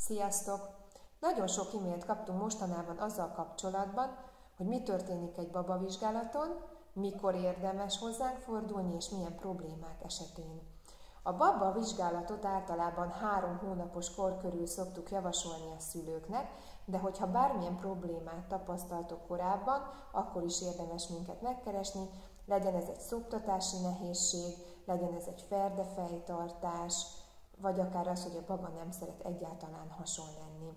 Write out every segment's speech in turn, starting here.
Sziasztok! Nagyon sok e-mailt kaptunk mostanában azzal kapcsolatban, hogy mi történik egy babavizsgálaton, mikor érdemes hozzánk fordulni és milyen problémák esetén. A babavizsgálatot általában 3 hónapos kor körül szoktuk javasolni a szülőknek, de hogyha bármilyen problémát tapasztaltok korábban, akkor is érdemes minket megkeresni, legyen ez egy szoptatási nehézség, legyen ez egy ferdefejtartás, vagy akár az, hogy a baba nem szeret egyáltalán hason lenni.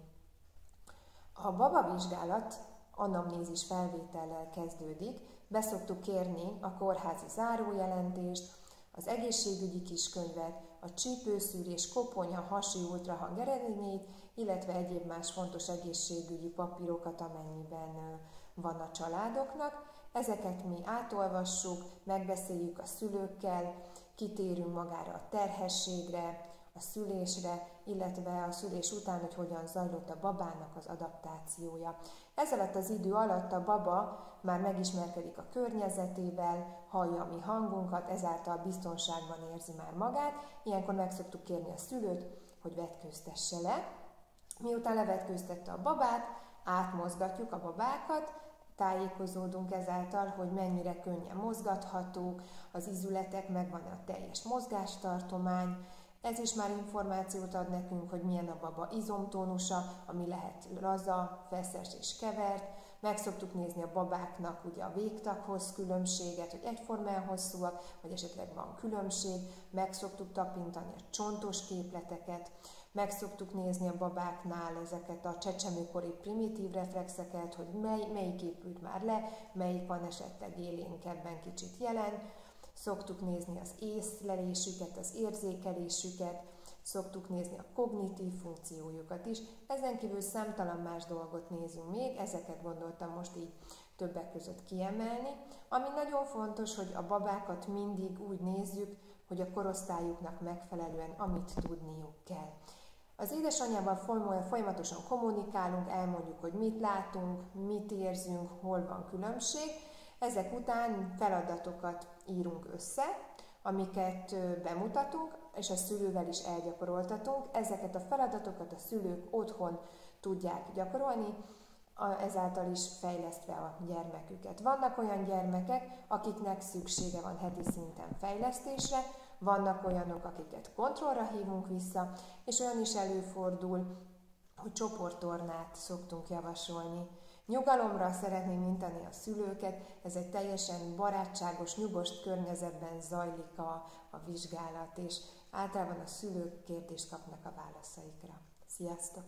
A babavizsgálat anamnézis felvétellel kezdődik, beszoktuk kérni a kórházi zárójelentést, az egészségügyi kiskönyvet, a csípőszűrés, koponya, hasi ultrahang eredményét, illetve egyéb más fontos egészségügyi papírokat, amennyiben van a családoknak. Ezeket mi átolvassuk, megbeszéljük a szülőkkel, kitérünk magára a terhességre, a szülésre, illetve a szülés után, hogy hogyan zajlott a babának az adaptációja. Ez alatt az idő alatt a baba már megismerkedik a környezetével, hallja a mi hangunkat, ezáltal biztonságban érzi már magát. Ilyenkor meg szoktuk kérni a szülőt, hogy vetkőztesse le. Miután levetkőztette a babát, átmozgatjuk a babákat, tájékozódunk ezáltal, hogy mennyire könnyen mozgathatók, az izületek, megvan a teljes mozgástartomány. Ez is már információt ad nekünk, hogy milyen a baba izomtónusa, ami lehet laza, feszes és kevert. Meg szoktuk nézni a babáknak ugye a végtaghoz különbséget, hogy egyformán hosszúak, vagy esetleg van különbség. Meg szoktuk tapintani a csontos képleteket. Meg szoktuk nézni a babáknál ezeket a csecsemőkori primitív reflexeket, hogy melyik épült már le, melyik van esetleg élénkebben kicsit jelen. Szoktuk nézni az észlelésüket, az érzékelésüket, szoktuk nézni a kognitív funkciójukat is. Ezen kívül számtalan más dolgot nézünk még, ezeket gondoltam most így többek között kiemelni. Ami nagyon fontos, hogy a babákat mindig úgy nézzük, hogy a korosztályuknak megfelelően amit tudniuk kell. Az édesanyjával folyamatosan kommunikálunk, elmondjuk, hogy mit látunk, mit érzünk, hol van különbség. Ezek után feladatokat írunk össze, amiket bemutatunk, és a szülővel is elgyakoroltatunk. Ezeket a feladatokat a szülők otthon tudják gyakorolni, ezáltal is fejlesztve a gyermeküket. Vannak olyan gyermekek, akiknek szüksége van heti szinten fejlesztésre, vannak olyanok, akiket kontrollra hívunk vissza, és olyan is előfordul, hogy csoporttornát szoktunk javasolni. Nyugalomra szeretném inteni a szülőket, ez egy teljesen barátságos, nyugodt környezetben zajlik a vizsgálat, és általában a szülők kérdést kapnak a válaszaikra. Sziasztok!